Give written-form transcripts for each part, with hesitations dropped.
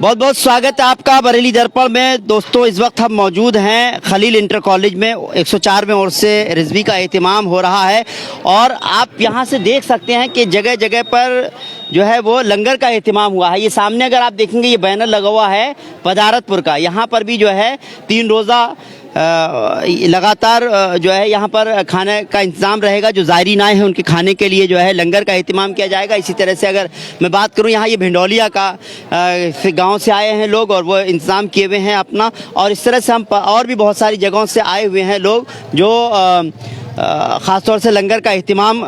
बहुत बहुत स्वागत है आपका बरेली दर्पण में। दोस्तों, इस वक्त हम मौजूद हैं खलील इंटर कॉलेज में। 104 में ओर से रिजवी का एहतिमाम हो रहा है और आप यहां से देख सकते हैं कि जगह जगह पर जो है वो लंगर का एहतिमाम हुआ है। ये सामने अगर आप देखेंगे ये बैनर लगा हुआ है पदारतपुर का। यहाँ पर भी जो है 3 रोज़ा लगातार जो है यहाँ पर खाने का इंतज़ाम रहेगा। जो ज़ायरीन आए हैं उनके खाने के लिए जो है लंगर का एहतिमाम किया जाएगा। इसी तरह से अगर मैं बात करूँ, यहाँ ये भिंडौलिया का गांव से आए हैं लोग और वो इंतज़ाम किए हुए हैं अपना। और इस तरह से हम और भी बहुत सारी जगहों से आए हुए हैं लोग जो ख़ास तौर से लंगर का एहतिमाम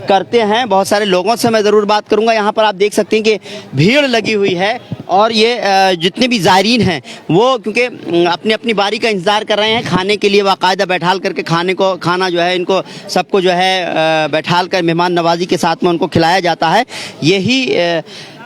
करते हैं। बहुत सारे लोगों से मैं ज़रूर बात करूंगा। यहाँ पर आप देख सकते हैं कि भीड़ लगी हुई है और ये जितने भी ज़ायरीन हैं वो क्योंकि अपनी अपनी बारी का इंतज़ार कर रहे हैं खाने के लिए। बाकायदा बैठाल करके खाना जो है इनको सबको जो है बैठाल कर मेहमान नवाजी के साथ में उनको खिलाया जाता है। यही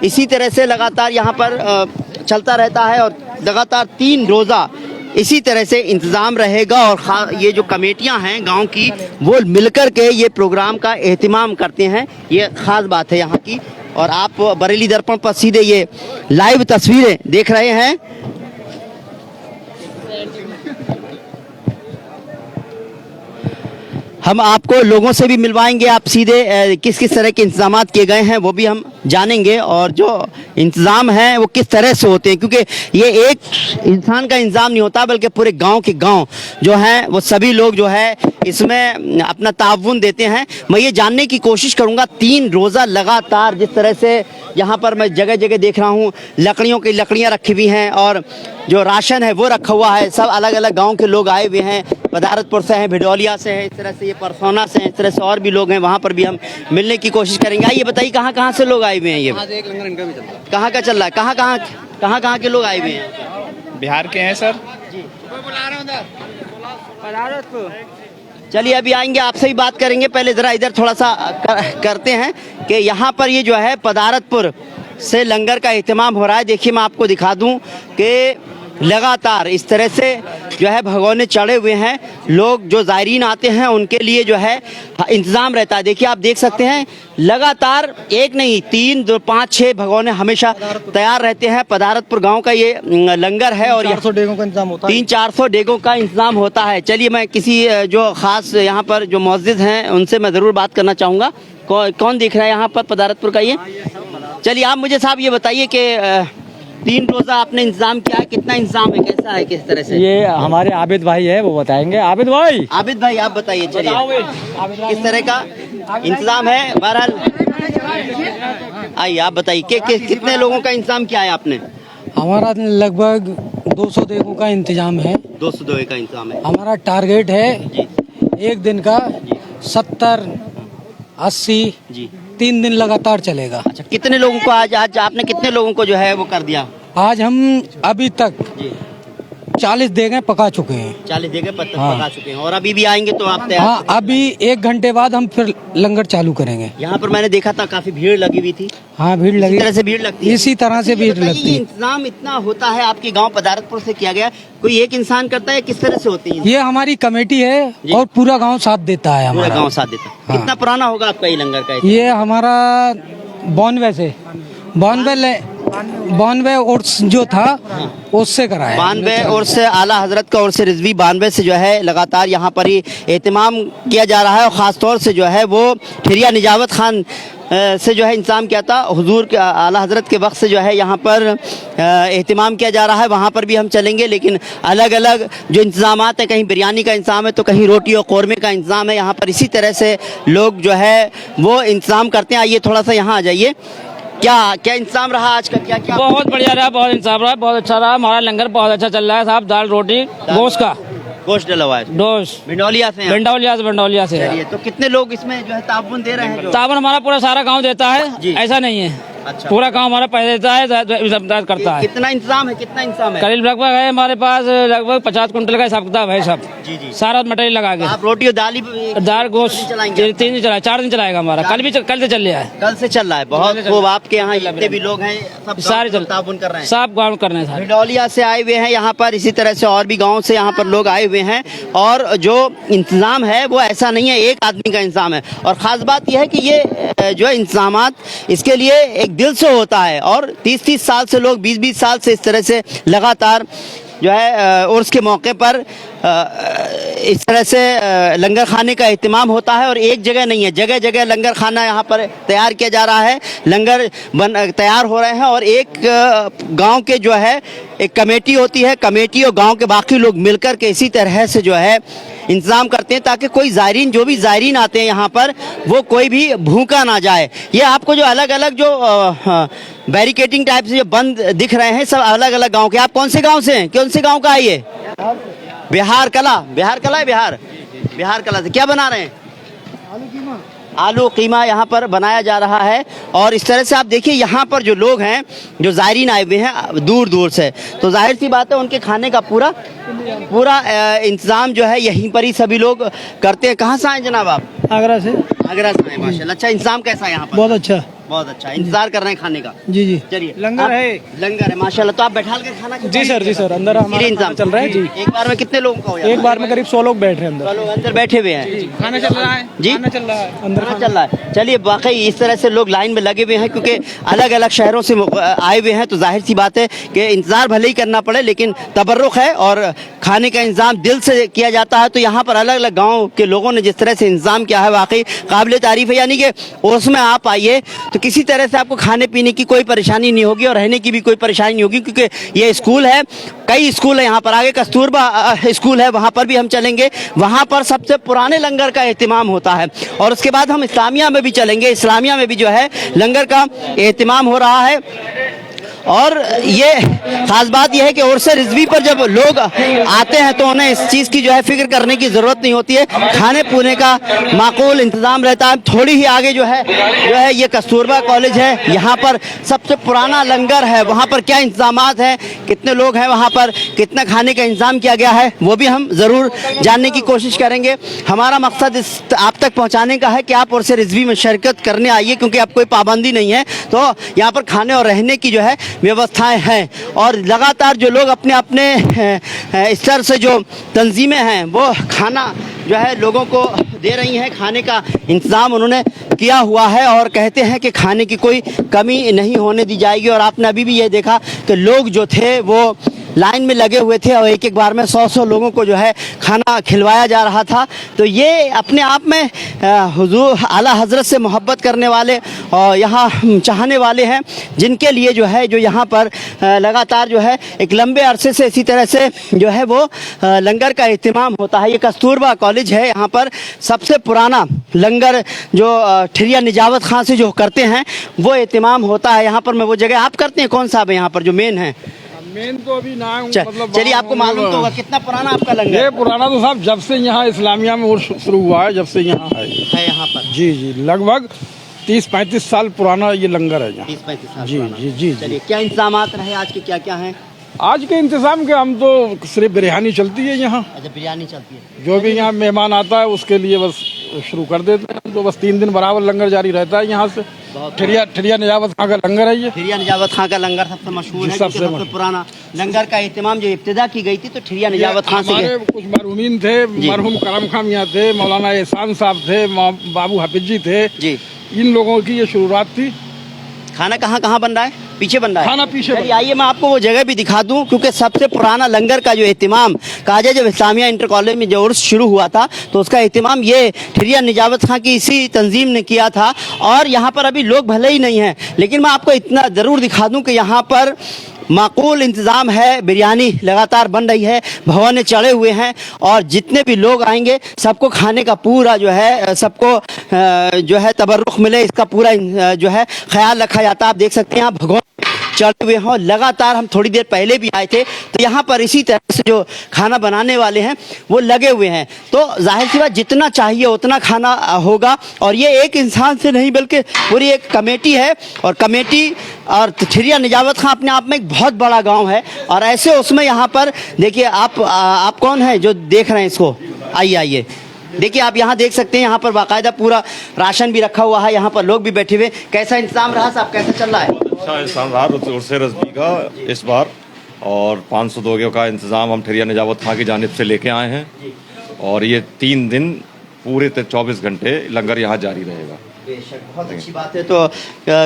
इसी तरह से लगातार यहाँ पर चलता रहता है और लगातार 3 रोज़ा इसी तरह से इंतज़ाम रहेगा। और ये जो कमेटियां हैं गांव की वो मिलकर के ये प्रोग्राम का एहतिमाम करते हैं। ये ख़ास बात है यहाँ की। और आप बरेली दर्पण पर सीधे ये लाइव तस्वीरें देख रहे हैं। हम आपको लोगों से भी मिलवाएंगे। आप सीधे किस किस तरह के इंतजाम किए गए हैं वो भी हम जानेंगे और जो इंतज़ाम हैं वो किस तरह से होते हैं, क्योंकि ये एक इंसान का इंतज़ाम नहीं होता बल्कि पूरे गांव के गांव जो हैं वो सभी लोग जो है इसमें अपना ताउन देते हैं। मैं ये जानने की कोशिश करूंगा 3 रोज़ा लगातार जिस तरह से यहाँ पर मैं जगह जगह देख रहा हूँ लकड़ियाँ रखी हुई हैं और जो राशन है वो रखा हुआ है। सब अलग अलग गाँव के लोग आए हुए हैं। पदारतपुर से हैं, भिडौलिया से हैं, इस तरह से ये परसौना से हैं, इस तरह से और भी लोग हैं। वहाँ पर भी हम मिलने की कोशिश करेंगे। आइए बताइए कहाँ से लोग आए हुए हैं? ये कहाँ का चल रहा है? कहाँ के लोग आए हुए हैं? बिहार के हैं सर जी। चलिए अभी आएंगे, आपसे ही बात करेंगे। पहले ज़रा इधर थोड़ा सा करते हैं कि यहाँ पर ये जो है पदारतपुर से लंगर का एहतिमाम हो रहा है। देखिए मैं आपको दिखा दूँ कि लगातार इस तरह से जो है भगोने चढ़े हुए हैं। लोग जो ज़ायरीन आते हैं उनके लिए जो है इंतज़ाम रहता है। देखिए आप देख सकते हैं लगातार 1 नहीं 3 2 5 6 भगोने हमेशा तैयार रहते हैं। पदारतपुर गांव का ये लंगर है और 400 डेगों का इंतजाम होता है। 300-400 डेगों का इंतज़ाम होता है। चलिए मैं किसी जो ख़ास यहाँ पर जो मौजूद हैं उनसे मैं ज़रूर बात करना चाहूँगा। कौन दिख रहा है यहाँ पर पदारतपुर का ये? चलिए आप मुझे साहब ये बताइए कि 3 रोज़ा आपने इंतजाम किया है, कितना इंतजाम है, कैसा है, किस तरह से? ये हमारे आबिद भाई है, वो बताएंगे। आबिद भाई आप बताइए। चलिए किस तरह का इंतजाम है? बहरहाल आइए आप बताइए कि कितने लोगों का इंतजाम किया है आपने? हमारा लगभग 200 देगों का इंतजाम है। 200 देगों का इंतजाम है। हमारा टारगेट है जी। एक दिन का 70-80 जी 3 दिन लगातार चलेगा। अच्छा, कितने लोगों को आज आपने कितने लोगों को जो है वो कर दिया? आज हम अभी तक 40 देगें पका चुके हैं। 40 देगें पका चुके हैं और अभी भी आएंगे तो आप तैयार? हाँ, अभी 1 घंटे बाद हम फिर लंगर चालू करेंगे। यहाँ पर मैंने देखा था काफी भीड़ लगी हुई थी। हाँ, भीड़ लगी। इसी तरह से भीड़ लगती है। इसी तरह से भीड़ लगती है। इंतजाम इतना होता है आपके गांव पदारतपुर से किया गया, कोई एक इंसान करता है, किस तरह से होती है? ये हमारी कमेटी है और पूरा गांव साथ देता है। पूरा हमारा गांव साथ देता है। हाँ। कितना पुराना होगा आपका ये लंगर का? ये हमारा 92 उर्स जो था उससे कराया। 92 और से आला हजरत का और से रिजवी 92 से जो है लगातार यहाँ पर ही एहतिमाम किया जा रहा है। और ख़ास तौर से जो है वो ठिरिया निजावत खान से जो है इंतज़ाम किया था। हुजूर के आला हजरत के वक्त से जो है यहाँ पर एहतिमाम किया जा रहा है। वहाँ पर भी हम चलेंगे, लेकिन अलग अलग जो इंतज़ाम हैं, कहीं बिरयानी का इंतज़ाम है तो कहीं रोटी और कौरमे का इंतज़ाम है। यहाँ पर इसी तरह से लोग जो है वो इंतज़ाम करते हैं। आइए थोड़ा सा यहाँ आ जाइए। क्या इंतजाम रहा आज का? क्या बहुत बढ़िया रहा, बहुत इंतजाम रहा, बहुत अच्छा रहा। हमारा लंगर बहुत अच्छा चल रहा है साहब। दाल रोटी गोश्त डला हुआ है। गोश्त भिंडौलिया से से। तो कितने लोग इसमें जो है ताउन दे रहे हैं? ताउन हमारा पूरा सारा गांव देता है, ऐसा नहीं है। अच्छा। पूरा गांव हमारा पैसे देता है, करता है। कितना इंतजाम है? करीब लगभग है हमारे पास लगभग 50 कुंटल का हिसाब किताब है सब। जी। सारा मटेरियल लगा के। आप रोटी और दाल गोश्त 3 दिन चलाए, 4 दिन चलाएगा हमारा। कल से चल रहा है। कल से चल रहा है। बहुत खूब। आपके यहाँ जितने भी लोग हैं सब सारे ताउन कर रहे हैं। सब गाँव कर रहे हैं। भिडौलिया से आए हुए हैं यहाँ पर, इसी तरह से और भी गाँव से यहाँ पर लोग आए हुए हैं। और जो इंतजाम है वो ऐसा नहीं है एक आदमी का इंतजाम है। और ख़ास बात यह है कि ये जो है इंतजामात इसके लिए एक दिल से होता है और 30-30 साल से लोग 20-20 साल से इस तरह से लगातार जो है उर्स के मौके पर इस तरह से लंगर खाने का एहतमाम होता है। और एक जगह नहीं है, जगह जगह लंगर खाना यहाँ पर तैयार किया जा रहा है, लंगर तैयार हो रहे हैं। और एक गांव के जो है एक कमेटी होती है, कमेटी और गांव के बाकी लोग मिलकर के इसी तरह से जो है इंतज़ाम करते हैं ताकि कोई ज़ायरीन, जो भी ज़ायरीन आते हैं यहाँ पर, वो कोई भी भूखा ना जाए। ये आपको जो अलग अलग जो बैरिकेटिंग टाइप से जो बंद दिख रहे हैं, सब अलग अलग गांव के। आप कौन से गांव से हैं, कौन से गांव का है ये? बिहार कला है, बिहार कला से। क्या बना रहे हैं? आलू कीमा यहाँ पर बनाया जा रहा है। और इस तरह से आप देखिए यहाँ पर जो लोग हैं, जो ज़ायरीन आए हुए हैं दूर दूर से, तो जाहिर सी बात है उनके खाने का पूरा इंतज़ाम जो है यहीं पर ही सभी लोग करते हैं। कहाँ से आए जनाब आप? आगरा से। आगरा से आए, माशाल्लाह। अच्छा, इंतज़ाम कैसा है यहाँ पर? बहुत अच्छा, बहुत अच्छा। इंतजार कर रहे हैं खाने का? जी जी। चलिए, लंगर है, लंगर है माशाल्लाह। तो आप बैठा के खाना? जी सर, अंदर हमारा इंतजाम चल रहा है जी। एक बार में कितने लोगों का हो जाता है? एक बार में करीब 100 लोग बैठ रहे हैं अंदर। लोग अंदर बैठे हुए हैं, खाना चल रहा है जी, खाना चल रहा है अंदर, खाना चल रहा है। चलिए, वाकई इस तरह से लोग लाइन में लगे हुए हैं क्योंकि अलग अलग शहरों से आए हुए हैं, तो जाहिर सी बात है कि इंतजार भले ही करना पड़े, लेकिन तबर्रुक है और खाने का इंतजाम दिल से किया जाता है। तो यहाँ पर अलग अलग गाँव के लोगों ने जिस तरह से इंतजाम किया है, वाकई काबिल तारीफ है। यानी कि उसमें आप आइए तो किसी तरह से आपको खाने पीने की कोई परेशानी नहीं होगी और रहने की भी कोई परेशानी नहीं होगी, क्योंकि ये स्कूल है, कई स्कूल है यहाँ पर। आगे कस्तूरबा स्कूल है, वहाँ पर भी हम चलेंगे, वहाँ पर सबसे पुराने लंगर का एहतमाम होता है। और उसके बाद हम इस्लामिया में भी चलेंगे, इस्लामिया में भी जो है लंगर का एहतमाम हो रहा है। और ये खास बात यह है कि उर्स रिज़वी पर जब लोग आते हैं तो उन्हें इस चीज़ की जो है फिक्र करने की ज़रूरत नहीं होती है, खाने पीने का माकूल इंतज़ाम रहता है। थोड़ी ही आगे जो है ये कस्तूरबा कॉलेज है, यहाँ पर सबसे पुराना लंगर है। वहाँ पर क्या इंतज़ामात हैं, कितने लोग हैं वहाँ पर, कितना खाने का इंतज़ाम किया गया है, वो भी हम ज़रूर जानने की कोशिश करेंगे। हमारा मकसद इस आप तक पहुँचाने का है कि आप उर्स रिज़वी में शिरकत करने आइए, क्योंकि आप कोई पाबंदी नहीं है, तो यहाँ पर खाने और रहने की जो है व्यवस्थाएं हैं। और लगातार जो लोग अपने अपने स्तर से जो तंजीमें हैं वो खाना जो है लोगों को दे रही हैं, खाने का इंतज़ाम उन्होंने किया हुआ है और कहते हैं कि खाने की कोई कमी नहीं होने दी जाएगी। और आपने अभी भी ये देखा कि लोग जो थे वो लाइन में लगे हुए थे और एक एक बार में 100-100 लोगों को जो है खाना खिलवाया जा रहा था। तो ये अपने आप में हुजूर आला हज़रत से मोहब्बत करने वाले और यहाँ चाहने वाले हैं, जिनके लिए जो है जो यहाँ पर लगातार जो है एक लंबे अरसे से इसी तरह से जो है वो लंगर का एहतमाम होता है। ये कस्तूरबा कॉलेज है, यहाँ पर सबसे पुराना लंगर जो ठिरिया निजावत खां से जो करते हैं वो एहतमाम होता है। यहाँ पर मैं वो जगह आप करते हैं कौन सा है यहाँ पर जो मेन है? मेन तो अभी ना मतलब चलिए, आपको मालूम तो होगा कितना पुराना आपका लंगर? ये पुराना तो साहब जब से यहाँ इस्लामिया में उर्स शुरू हुआ है, जब से यहाँ है यहाँ पर। जी जी, लगभग 30-35 साल पुराना ये लंगर है यहाँ। 30-35 साल जी पुराना। जी जी। चलिए, क्या इंतजामात रहे आज के, क्या क्या हैं? आज के इंतजाम के हम तो सिर्फ बिरयानी चलती है यहाँ। अच्छा, बिरयानी चलती है। जो भी यहाँ मेहमान आता है उसके लिए बस शुरू कर देते हैं, तो बस 3 दिन बराबर लंगर जारी रहता है यहाँ से। ठिरिया निजावत खां का लंगर है ये। ठिरिया निजावत खां का लंगर सबसे मशहूर है, सबसे पुराना लंगर का एहतमाम जो इब्तिदा की गई थी तो ठिरिया निजावत खां से। हमारे कुछ मरहूमीन थे, मरहूम करम खां मियां थे, मौलाना एहसान साहब थे, बाबू हाफिज जी थे जी, इन लोगों की ये शुरुआत थी। खाना कहाँ कहाँ बन रहा है? पीछे बन रहा है खाना, पीछे। आइए मैं आपको वो जगह भी दिखा दूं, क्योंकि सबसे पुराना लंगर का जो एहतमाम काजा जब इस्लामिया इंटर कॉलेज में जो उर्स शुरू हुआ था तो उसका एहतमाम ये ठिरिया निजावत खां की इसी तंजीम ने किया था। और यहाँ पर अभी लोग भले ही नहीं हैं, लेकिन मैं आपको इतना ज़रूर दिखा दूं कि यहाँ पर माकूल इंतज़ाम है, बिरयानी लगातार बन रही है, भवन चढ़े हुए हैं और जितने भी लोग आएंगे सबको खाने का पूरा जो है, सबको जो है तबर्रुक मिले, इसका पूरा जो है ख्याल रखा जाता है। आप देख सकते हैं यहाँ भगवान चढ़े हुए हैं। लगातार हम थोड़ी देर पहले भी आए थे तो यहाँ पर इसी तरह से जो खाना बनाने वाले हैं वो लगे हुए हैं। तो जाहिर सी बात जितना चाहिए उतना खाना होगा। और ये एक इंसान से नहीं बल्कि पूरी एक कमेटी है, और कमेटी और ठिरिया निजावत खां अपने आप में एक बहुत बड़ा गांव है। और ऐसे उसमें यहाँ पर देखिए, आप कौन हैं जो देख रहे हैं इसको? आइए देखिए, आप यहाँ देख सकते हैं, यहाँ पर बाकायदा पूरा राशन भी रखा हुआ है, यहाँ पर लोग भी बैठे हुए। कैसा इंतजाम रहा साहब, कैसा चल रहा है? अच्छा इंतजाम रहा उर्स रिज़वी का इस बार, और 500 दोगियों का इंतज़ाम हम ठिरिया निजावत खां की जानिब से लेके आए हैं। और ये 3 दिन पूरे 24 घंटे लंगर यहाँ जारी रहेगा। बेशक, बहुत अच्छी बात है। तो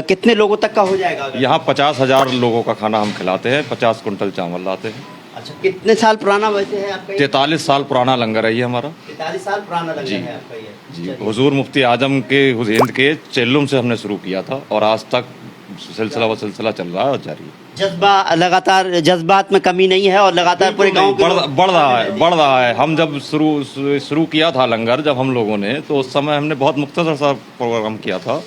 कितने लोगों तक का हो जाएगा? यहाँ 50,000 लोगों का खाना हम खिलाते हैं, 50 कुंटल चावल लाते हैं। अच्छा, कितने साल पुराना वैसे है आपका? 43 साल पुराना लंगर है ये हमारा। 43 साल पुराना लंगर जी। है आपका ये। जी, हुजूर मुफ्ती आजम के हिंद के चेल्लुम से हमने शुरू किया था और आज तक सिलसिला व सिलसिला चल रहा है और जारी है। जज्बा लगातार, जज्बात में कमी नहीं है और लगातार पूरे गांव के बढ़ रहा है। हम जब शुरू किया था लंगर, जब हम लोगों ने, तो उस समय हमने बहुत मुख्तसर सा प्रोग्राम किया था।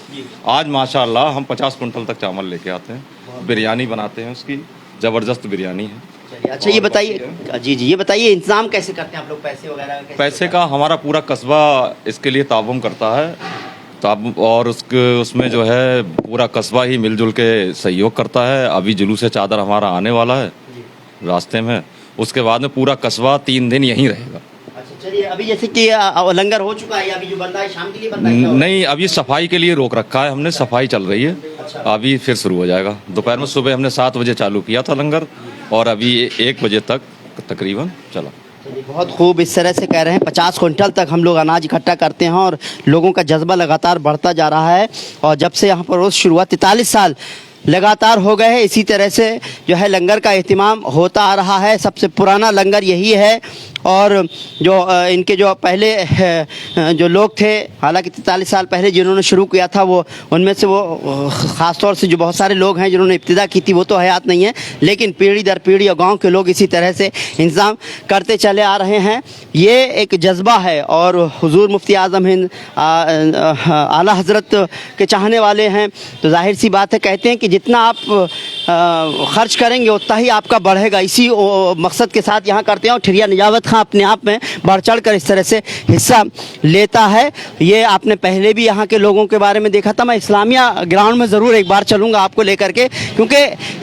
आज माशाअल्लाह हम 50 कुंटल तक चावल लेके आते हैं, बिरयानी बनाते हैं, उसकी ज़बरदस्त बिरयानी है। चलिए, अच्छा ये बताइए, जी ये बताइए, इंतजाम कैसे करते हैं आप लोग पैसे वगैरह का? पैसे का हमारा पूरा कस्बा इसके लिए ताउन करता है, और उसमें जो है पूरा कस्बा ही मिलजुल के सहयोग करता है। अभी जुलूस चादर हमारा आने वाला है रास्ते में, उसके बाद में पूरा कस्बा 3 दिन यहीं रहेगा। अच्छा चलिए, अभी जैसे कि लंगर हो चुका है, अभी जो बन रहा है शाम के लिए बन रहा है? नहीं, अभी सफाई के लिए रोक रखा है हमने, सफाई चल रही है। अभी फिर शुरू हो जाएगा। दोपहर में सुबह हमने 7 बजे चालू किया था लंगर और अभी 1 बजे तक तकरीबन चला। बहुत खूब, इस तरह से कह रहे हैं 50 क्विंटल तक हम लोग अनाज इकट्ठा करते हैं और लोगों का जज्बा लगातार बढ़ता जा रहा है। और जब से यहाँ पर रोज़ शुरुआत 43 साल लगातार हो गए हैं, इसी तरह से जो है लंगर का एहतिमाम होता आ रहा है। सबसे पुराना लंगर यही है और जो इनके जो पहले जो लोग थे, हालांकि 43 साल पहले जिन्होंने शुरू किया था, वो उनमें से वो ख़ास तौर से जो बहुत सारे लोग हैं जिन्होंने इब्तिदा की थी वो तो हयात नहीं है, लेकिन पीढ़ी दर पीढ़ी और गांव के लोग इसी तरह से इंतज़ाम करते चले आ रहे हैं। ये एक जज्बा है और हुजूर मुफ्ती आज़म हिंद आला हज़रत के चाहने वाले हैं, तो जाहिर सी बात है, कहते हैं कि जितना आप खर्च करेंगे उतना ही आपका बढ़ेगा। इसी मकसद के साथ यहाँ करते हैं और ठिरिया निजावत खां अपने आप में बढ़ चढ़ कर इस तरह से हिस्सा लेता है। ये आपने पहले भी यहाँ के लोगों के बारे में देखा था। मैं इस्लामिया ग्राउंड में ज़रूर एक बार चलूँगा आपको लेकर के, क्योंकि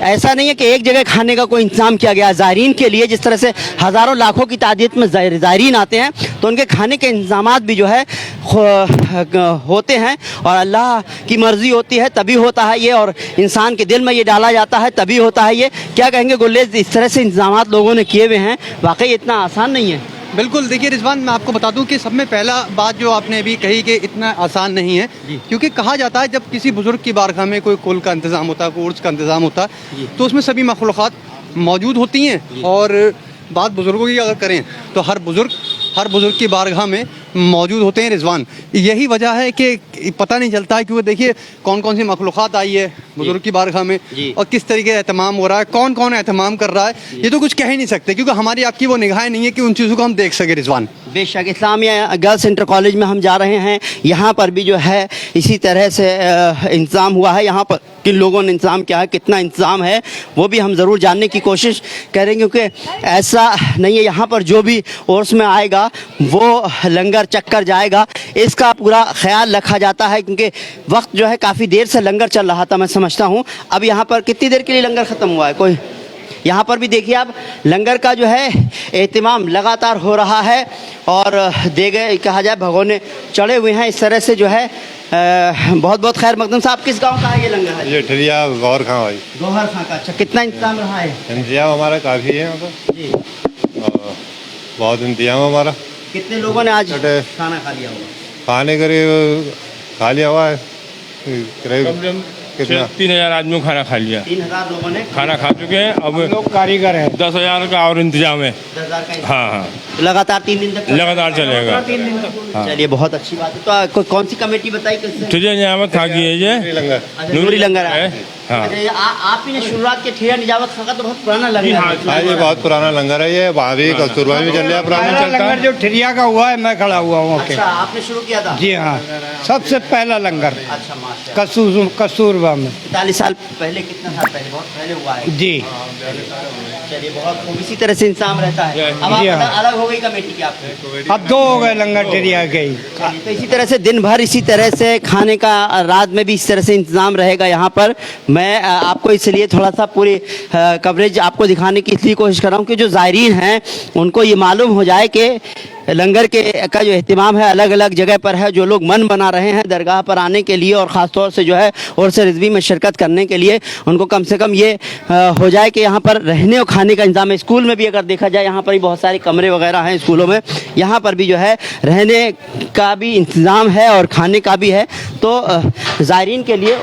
ऐसा नहीं है कि एक जगह खाने का कोई इंतज़ाम किया गया है। ज़ायरीन के लिए जिस तरह से हज़ारों लाखों की तादाद में ज़ायरीन आते हैं, तो उनके खाने के इंतज़ामात भी जो है होते हैं और अल्लाह की मर्ज़ी होती है तभी होता है ये, और इंसान के दिल में ये डाला जाता है तभी होता है ये। क्या कहेंगे गुल्लेज़, इस तरह से इंतज़ामात लोगों ने किए हुए हैं, वाकई इतना आसान नहीं है। बिल्कुल, देखिए रिजवान, मैं आपको बता दूं कि सब में पहला बात जो आपने अभी कही कि इतना आसान नहीं है, क्योंकि कहा जाता है जब किसी बुजुर्ग की बारगाह में कोई कुल का इंतज़ाम होता है, कोई उर्स का इंतज़ाम होता है, तो उसमें सभी मखलूक़ात मौजूद होती हैं। और बात बुज़ुर्गों की अगर करें तो हर बुज़ुर्ग की बारगाह में मौजूद होते हैं रिजवान। यही वजह है कि पता नहीं चलता है, क्योंकि देखिए कौन कौन सी मखलूक़ात आई है बुज़ुर्ग की बारगाह में और किस तरीके का एहतमाम हो रहा है, कौन कौन एहतमाम कर रहा है, ये तो कुछ कह ही नहीं सकते, क्योंकि हमारी आपकी वो निगाहें नहीं है कि उन चीज़ों को हम देख सके रिजवान। बेशक, इस्लामिया गर्ल्स इंटर कॉलेज में हम जा रहे हैं, यहाँ पर भी जो है इसी तरह से इंतज़ाम हुआ है। यहाँ पर किन लोगों ने इंतज़ाम किया है, कितना इंतज़ाम है, वो भी हम ज़रूर जानने की कोशिश करेंगे, क्योंकि ऐसा नहीं है यहाँ पर जो भी उर्स में आएगा वो लंगर चक्कर जाएगा, इसका पूरा ख्याल रखा जाता है, क्योंकि वक्त जो है काफ़ी देर से लंगर चल रहा था, मैं समझता हूँ। अब यहाँ पर कितनी देर के लिए लंगर ख़त्म हुआ है? कोई यहाँ पर भी देखिए आप, लंगर का जो है एहतिमाम लगातार हो रहा है और देगे कहा जाए भगोने चढ़े हुए हैं इस तरह से जो है। बहुत बहुत खैर। मखदूम साहब, किस गांव का है ये लंगर? है ये ठिरिया गौहर खां भाई। गौहर खां का। अच्छा, कितना इंतजाम रहा है? इंतजाम हमारा काफ़ी है यहाँ पर जी। बहुत इंतजाम हमारा। कितने लोगों ने आज छोटे खाना खा लिया होगा? खाने करीब खा लिया हुआ है करीब कितना 3000 आदमी खाना खा लिया। 3000 लोगों ने खाना खा चुके हैं। अब लोग कारीगर हैं। 10,000 का और इंतजाम है। 10,000 का इंतजाम। हाँ हाँ, लगातार 3 दिन तक लगातार चलेगा। चलिए, बहुत अच्छी बात है। तो कौन सी कमेटी बताई किसने? तुझे नियामत खा की है ये लंगर। अच्छा, नूरी लंगर है। हाँ। अच्छा, आप ही ने शुरुआत की ठिरिया निजावत खां का, तो बहुत पुराना लंगर है। हाँ, ये बहुत पुराना लंगर है। ये वहाँ भी कस्तूरबा में चल रहा है पुराना। लंगर जो ठिरिया का हुआ है, मैं खड़ा हुआ हूँ। अच्छा, आपने शुरू किया था? जी हाँ, सबसे पहला लंगर अच्छा, माशाल्लाह। कस्तूरबा में 45 साल पहले। कितना साल पहले? बहुत पहले हुआ है जी। चलिए, बहुत खूब। इसी तरह से इंतजाम रहता है। अब आप जी हाँ। अलग हो गई कमेटी की आपकी? अब 2 हो गए लंगर ठिरिया के ही। तो इसी तरह से दिन भर इसी तरह से खाने का, रात में भी इस तरह से इंतज़ाम रहेगा यहाँ पर। मैं आपको इसलिए थोड़ा सा पूरी कवरेज आपको दिखाने की इसलिए कोशिश कर रहा हूँ कि जो ज़ायरीन हैं उनको ये मालूम हो जाए कि लंगर के का जो एहतिमाम है अलग अलग जगह पर है। जो लोग मन बना रहे हैं दरगाह पर आने के लिए और ख़ास तौर से जो है उर्स रिज़वी में शिरकत करने के लिए, उनको कम से कम ये हो जाए कि यहाँ पर रहने और खाने का इंतज़ाम है। स्कूल में भी अगर देखा जाए यहाँ पर भी बहुत सारे कमरे वगैरह हैं स्कूलों में, यहाँ पर भी जो है रहने का भी इंतज़ाम है और खाने का भी है। तो ज़ायरीन के लिए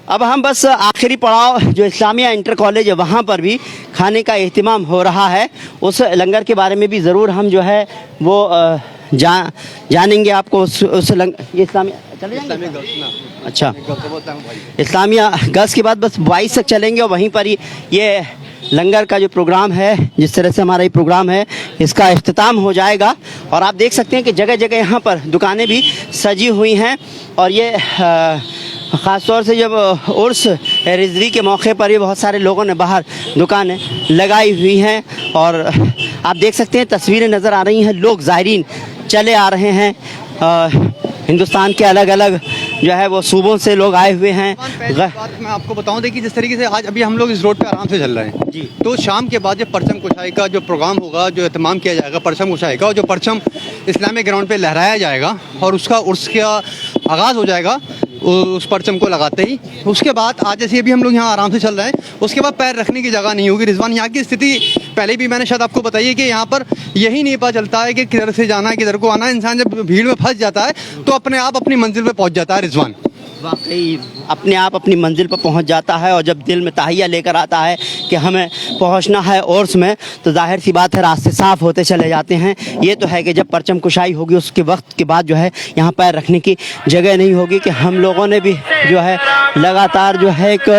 अब हम बस आखिरी पड़ाव जो इस्लामिया इंटर कॉलेज है वहाँ पर भी खाने का एहतिमाम हो रहा है। उस लंगर के बारे में भी ज़रूर हम जो है वो जानेंगे आपको। ये इस्लामिया चले जाएंगे, अच्छा इस्लामिया गर्ल्स के बाद बस 22 तक चलेंगे और वहीं पर ही ये लंगर का जो प्रोग्राम है, जिस तरह से हमारा ये प्रोग्राम है, इसका इख्तिताम हो जाएगा। और आप देख सकते हैं कि जगह जगह यहाँ पर दुकानें भी सजी हुई हैं और ये ख़ास तौर से जब उर्स रिज़वी के मौके पर भी बहुत सारे लोगों ने बाहर दुकानें लगाई हुई हैं और आप देख सकते हैं तस्वीरें नज़र आ रही हैं। लोग ज़ायरीन चले आ रहे हैं, हिंदुस्तान के अलग अलग जो है वो सूबों से लोग आए हुए हैं। बात मैं आपको बताऊं, देखिए जिस तरीके से आज अभी हम लोग इस रोड पे आराम से चल रहे हैं जी, तो शाम के बाद जब परचम कुशाई का जो प्रोग्राम होगा, जो एहतमाम किया जाएगा परचम कुशाई का, और जो परचम इस्लामिक ग्राउंड पे लहराया जाएगा और उसका उर्स का आगाज़ हो जाएगा उस परचम को लगाते ही, उसके बाद आज जैसे अभी हम लोग यहाँ आराम से चल रहे हैं, उसके बाद पैर रखने की जगह नहीं होगी। रिजवान, यहाँ की स्थिति पहले भी मैंने शायद आपको बताई है कि यहाँ पर यही नहीं पता चलता है कि किधर से जाना है किधर को आना है। इंसान जब भीड़ में फंस जाता है तो अपने आप अपनी मंजिल पे पहुँच जाता है। रिजवान, वाकई अपने आप अपनी मंजिल पर पहुंच जाता है और जब दिल में ताहिया लेकर आता है कि हमें पहुंचना है उर्स में, तो जाहिर सी बात है रास्ते साफ़ होते चले जाते हैं। ये तो है कि जब परचम कुशाई होगी उसके वक्त के बाद जो है यहाँ पैर रखने की जगह नहीं होगी। कि हम लोगों ने भी जो है लगातार जो है एक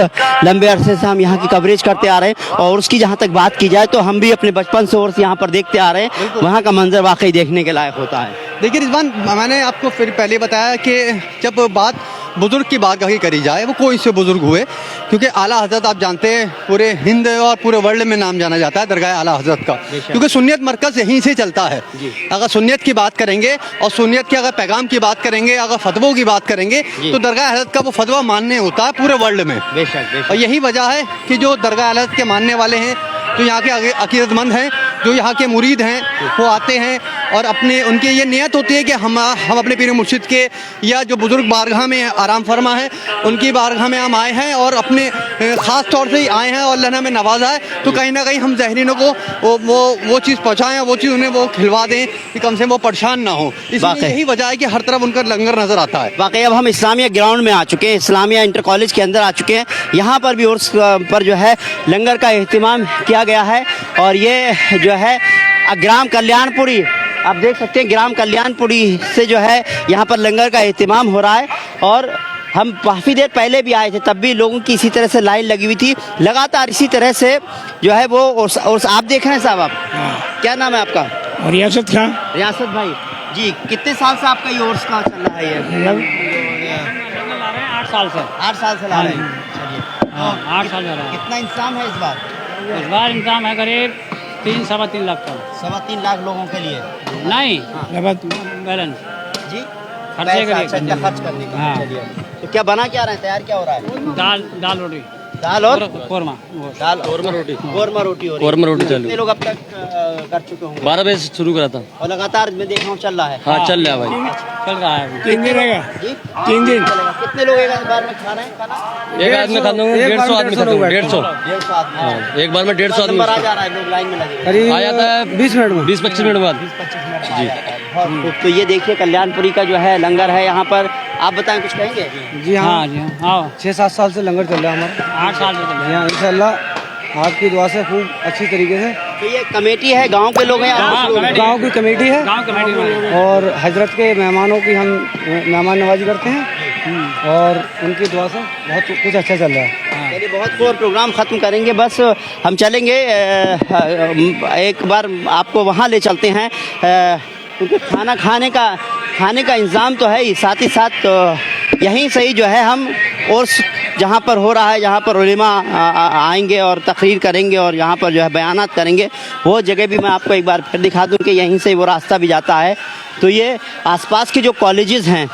लंबे अरसे से हम यहाँ की कवरेज करते आ रहे हैं और उसकी जहाँ तक बात की जाए तो हम भी अपने बचपन से उर्स यहाँ पर देखते आ रहे हैं। वहाँ का मंजर वाकई देखने के लायक होता है। देखिए रिजवान, मैंने आपको फिर पहले बताया कि जब बात बुज़ुर्ग की बारगाही करी जाए, वो कोई से बुज़ुर्ग हुए, क्योंकि आला हज़रत आप जानते हैं पूरे हिंद और पूरे वर्ल्ड में नाम जाना जाता है दरगाह आला हज़रत का, क्योंकि सुन्नियत मरकज़ यहीं से चलता है। अगर सुन्नियत की बात करेंगे और सुन्नियत के अगर पैगाम की बात करेंगे, अगर फतवों की बात करेंगे, तो दरगाह हज़रत का वो फतवा मानने होता है पूरे वर्ल्ड में। और यही वजह है कि जो दरगाह हज़रत के मानने वाले हैं, जो यहाँ के अकीदतमंद हैं, जो यहाँ के मुरीद हैं, वो आते हैं और अपने उनकी ये नियत होती है कि हम अपने पीर मुर्शिद के या जो बुज़ुर्ग बारगाह में आराम फरमा है उनकी बारगाह में हम आए हैं और अपने ख़ास तौर से ही आए हैं और अल्लाह ने हमें नवाजा है, तो कहीं ना कहीं हम ज़ाहिरीनों को वो चीज़ पहुँचाएँ, वो चीज़ उन्हें वो खिलवा दें कि कम से कम वो परेशान ना हो। इसलिए यही वजह है कि हर तरफ उनका लंगर नज़र आता है। वाकई अब हम इस्लामिया ग्राउंड में आ चुके हैं, इस्लामिया इंटर कॉलेज के अंदर आ चुके हैं। यहाँ पर भी उर्स पर जो है लंगर का एहतिमाम किया गया है और ये जो है ग्राम कल्याणपुरी, आप देख सकते हैं ग्राम कल्याणपुरी से जो है यहाँ पर लंगर का एहतिमाम हो रहा है। और हम काफ़ी देर पहले भी आए थे, तब भी लोगों की इसी तरह से लाइन लगी हुई थी। लगातार इसी तरह से जो है वो और आप देख रहे हैं साहब, आप क्या नाम है आपका? रियासत खां। रियासत भाई जी, कितने साल से आपका ये उर्स का चल रहा है? ये 8 साल से 8 साल से ला रहे हैं। 8 साल से कितना इंतजाम है इस बार? इस बार इंतजाम है करीब 3-3.25 लाख का। 3.25 लाख लोगों के लिए नहीं, बैलेंस जी, खर्चे पैसा खर्च करने का। हाँ। चलिए, तो क्या बना क्या रहे हैं, तैयार क्या हो रहा है? दाल रोटी, दाल और कोरमा, कोरमा रोटी हो रही है। कोरमा रोटी चालू। कितने लोग अब तक कर चुके होंगे? 12 बजे से शुरू करा था। और लगातार मैं देख रहा हूँ चल रहा है। हाँ चल रहा है भाई, चल रहा है। 3 दिन रहेगा। जी 3 दिन। कितने लोग एक बार में खा रहे हैं खाना? एक आदमी खाता हूँ, 150 आदमी खाता हूँ, 150। 150 आदमी एक बार में 150 आदमी नंबर आ जा रहा है, लोग लाइन में लगे। आ जाता है 20 मिनट में, 20-25 मिनट बाद। जी, तो ये देखिए कल्याणपुरी का जो है लंगर है यहाँ पर। आप बताएं, कुछ कहेंगे? जी हाँ, जी हाँ, 6-7 साल से लंगर चल रहा है हमारा। 8 साल से चल रहा है। यहाँ इंशाल्लाह आपकी दुआ से खूब अच्छी तरीके से। तो ये कमेटी है, गांव के लोग हैं? गांव की कमेटी है गांव कमेटी में और हजरत के मेहमानों की हम मेहमान नवाजी करते हैं और उनकी दुआ से बहुत कुछ अच्छा चल रहा है। चलिए, बहुत खूब प्रोग्राम ख़त्म करेंगे, बस हम चलेंगे एक बार आपको वहाँ ले चलते हैं, क्योंकि खाने का इंतज़ाम तो है ही, साथ ही साथ यहीं से ही जो है हम उर्स जहाँ पर हो रहा है, जहाँ पर उलेमा आएंगे और तकरीर करेंगे और यहाँ पर जो है बयानात करेंगे, वो जगह भी मैं आपको एक बार फिर दिखा दूँ कि यहीं से वो रास्ता भी जाता है। तो ये आसपास के जो कॉलेजेस हैं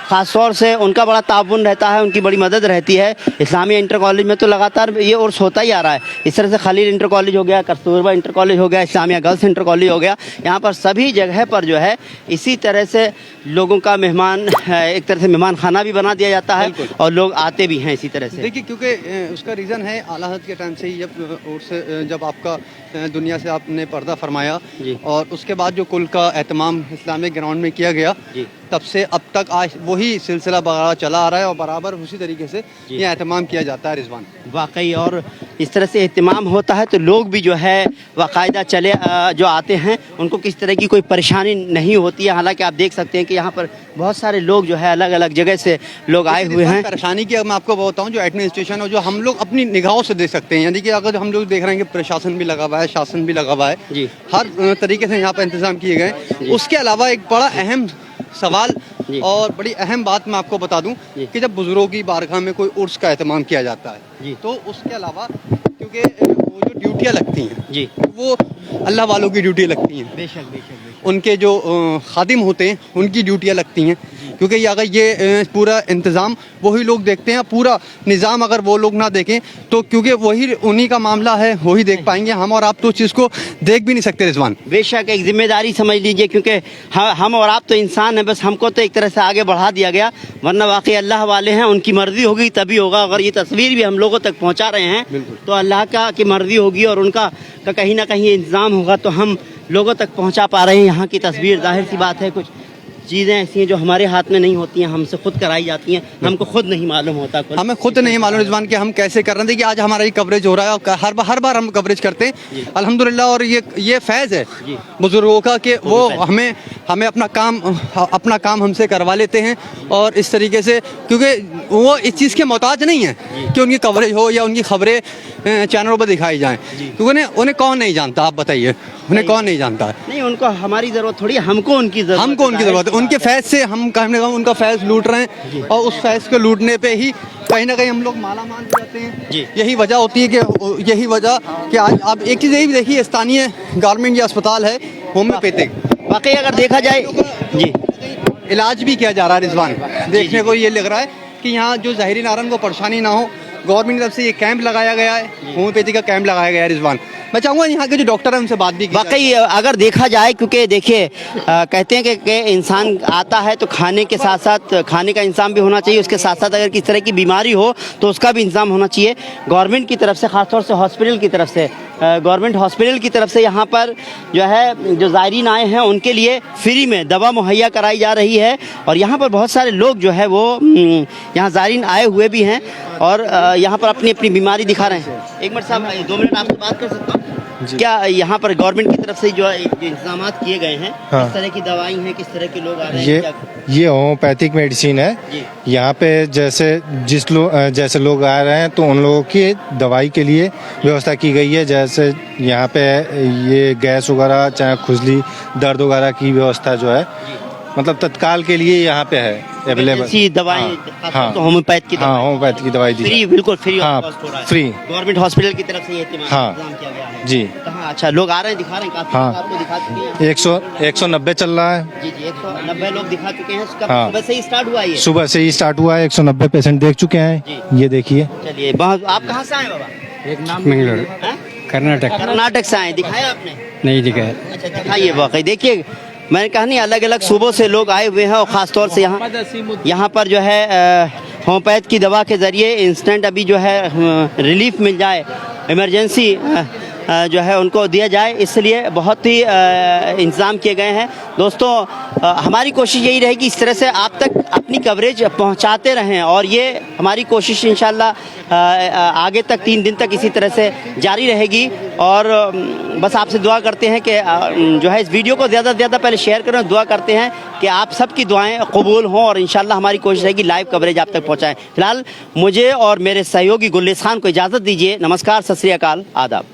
ख़ास तौर से उनका बड़ा ताउन रहता है, उनकी बड़ी मदद रहती है। इस्लामिया इंटर कॉलेज में तो लगातार ये उर्स होता ही आ रहा है। इस तरह से खलील इंटर कॉलेज हो गया, कस्तूरबा इंटर कॉलेज हो गया, इस्लामिया गर्ल्स इंटर कॉलेज हो गया, यहाँ पर सभी जगह पर जो है इसी तरह से लोगों का मेहमान, एक तरह से मेहमान खाना भी बना दिया जाता है और लोग आते भी हैं इसी तरह से। देखिए, क्योंकि उसका रीज़न है आला हज़रत के टाइम से ही जब आपका दुनिया से आपने पर्दा फरमाया और उसके बाद जो कुल का एहतमाम इस्लामिक ग्राउंड में किया गया, तब से अब तक आज वही सिलसिला बरकरार चला आ रहा है और बराबर उसी तरीके से ये एहतमाम किया जाता है रिजवान। वाकई, और इस तरह से एहतमाम होता है तो लोग भी जो है बाकायदा चले जो आते हैं उनको किस तरह की कोई परेशानी नहीं होती है। हालांकि आप देख सकते हैं कि यहाँ पर बहुत सारे लोग जो है अलग अलग जगह से लोग आए हुए हैं। परेशानी की मैं आपको बताऊँ, जो एडमिनिस्ट्रेशन और जो हम लोग अपनी निगाहों से देख सकते हैं, यानी कि अगर हम लोग देख रहे हैं कि प्रशासन भी लगा हुआ है, शासन भी लगा हुआ है, हर तरीके से यहाँ पर इंतजाम किए गए। उसके अलावा एक बड़ा अहम सवाल और बड़ी अहम बात मैं आपको बता दूं कि जब बुजुर्गों की बारगाह में कोई उर्स का एहतमाम किया जाता है तो उसके अलावा क्योंकि वो जो ड्यूटियाँ लगती हैं वो अल्लाह वालों की ड्यूटी लगती हैं, बेशक बेशक, उनके जो खादिम होते हैं उनकी ड्यूटियाँ लगती हैं, क्योंकि अगर ये पूरा इंतज़ाम वही लोग देखते हैं, पूरा निज़ाम अगर वो लोग ना देखें तो क्योंकि वही उन्हीं का मामला है, वही देख पाएंगे। हम और आप तो उस चीज़ को देख भी नहीं सकते रिजवान। बेशक एक जिम्मेदारी समझ लीजिए, क्योंकि हम और आप तो इंसान हैं, बस हमको तो एक तरह से आगे बढ़ा दिया गया, वरना वाकई अल्लाह वाले हैं, उनकी मर्जी होगी तभी होगा। अगर ये तस्वीर भी हम लोगों तक पहुँचा रहे हैं तो अल्लाह की मर्जी होगी और उनका कहीं ना कहीं इंतज़ाम होगा तो हम लोगों तक पहुँचा पा रहे हैं यहाँ की तस्वीर। जाहिर सी बात है कुछ चीज़ें ऐसी हैं जो हमारे हाथ में नहीं होती हैं, हमसे खुद कराई जाती हैं, हमको खुद नहीं मालूम होता, हमें खुद नहीं मालूम रिजवान कि हम कैसे कर रहे थे। कि आज हमारा ये कवरेज हो रहा है और हर बार हम कवरेज करते हैं अल्हम्दुलिल्लाह। और ये फैज़ है बुजुर्गों का कि वो हमें अपना काम हमसे करवा लेते हैं और इस तरीके से, क्योंकि वो इस चीज़ के मोहताज नहीं है कि उनकी कवरेज हो या उनकी खबरें चैनलों पर दिखाई जाएँ, क्योंकि उन्हें कौन नहीं जानता, आप बताइए उन्हें कौन नहीं जानता है। नहीं, उनको हमारी ज़रूरत थोड़ी, हमको उनकी ज़रूरत है। उनके फैज़ से हम उनका फैज़ लूट रहे हैं और उस फैज़ को लूटने पे ही कहीं ना कहीं हम लोग माला माल जाते हैं। यही वजह होती है कि आज आप एक चीज़ यही देखिए, स्थानीय गवर्नमेंट या अस्पताल है होम्योपैथिक, वाकई अगर देखा जाए जी इलाज भी किया जा रहा है रिजवान। देखने को ये लग रहा है कि यहाँ जो ज़ाहिरी नारन को परेशानी ना हो, गवर्नमेंट की तरफ से ये कैंप लगाया गया है, होम्योपैथी का कैंप लगाया गया है रिजवान। मैं चाहूँगा यहाँ के जो डॉक्टर हैं उनसे बात भी की। वाकई अगर देखा जाए, क्योंकि देखिए कहते हैं कि इंसान आता है तो खाने के साथ साथ खाने का इंतजाम भी होना चाहिए, उसके साथ साथ अगर किस तरह की बीमारी हो तो उसका भी इंतजाम होना चाहिए। गवर्नमेंट की तरफ से, ख़ासतौर से हॉस्पिटल की तरफ से, गवर्नमेंट हॉस्पिटल की तरफ से यहाँ पर जो है जो ज़ायरीन आए हैं उनके लिए फ्री में दवा मुहैया कराई जा रही है। और यहाँ पर बहुत सारे लोग जो है वो यहाँ ज़ायरीन आए हुए भी हैं और यहाँ पर अपनी अपनी बीमारी दिखा रहे हैं। एक मिनट साहब, 2 मिनट आपसे बात कर सकता हूँ? क्या यहाँ पर गवर्नमेंट की तरफ से जो इंतजाम किए गए हैं, किस तरह की दवाई हैं, किस तरह के लोग आ रहे हैं? ये होम्योपैथिक मेडिसिन है। यहाँ पे जैसे लोग आ रहे हैं तो उन लोगों की दवाई के लिए व्यवस्था की गई है। जैसे यहाँ पे ये गैस वगैरह, चाहे खुजली, दर्द वगैरह की व्यवस्था जो है मतलब तत्काल के लिए यहाँ पे है अवेलेबल। दवाई हाँ, तो होम्योपैथ की होम्योपैथ की दवाई दी फ्री, बिल्कुल फ्री, फ्री गवर्नमेंट हॉस्पिटल की तरफ से ये इंतजाम किया गया है जी। अच्छा, लोग आ रहे हैं, दिखा रहे हैं, काफी आपको दिखा चुके हैं। 190 चल रहा है जी, 190 लोग दिखा चुके हैं। सुबह से ही स्टार्ट हुआ है, सुबह से ही स्टार्ट हुआ है। 190 पेशेंट देख चुके हैं, ये देखिए। चलिए, आप कहाँ से आए बाबा? एक नाम बेंगलोर, कर्नाटक से आए। दिखाया आपने? नहीं दिखाया। अच्छा, दिखाइए। वाकई देखिए, मैंने कहा नहीं, अलग अलग सूबों से लोग आए हुए हैं और ख़ासतौर से यहाँ पर जो है होम्योपैथ की दवा के ज़रिए इंस्टेंट अभी जो है रिलीफ मिल जाए, इमरजेंसी जो है उनको दिया जाए, इसलिए बहुत ही इंतज़ाम किए गए हैं। दोस्तों, हमारी कोशिश यही रहेगी इस तरह से आप तक अपनी कवरेज पहुंचाते रहें और ये हमारी कोशिश इंशाल्लाह आगे तक 3 दिन तक इसी तरह से जारी रहेगी। और बस आपसे दुआ करते हैं कि जो है इस वीडियो को ज़्यादा से ज़्यादा पहले शेयर करें। दुआ करते हैं कि आप सबकी दुआएं कबूल हों और इंशाल्लाह हमारी कोशिश रहेगी लाइव कवरेज आप तक पहुँचाएँ। फिलहाल मुझे और मेरे सहयोगी गुल्लेस खान को इजाज़त दीजिए। नमस्कार, सत श्री अकाल, आदाब।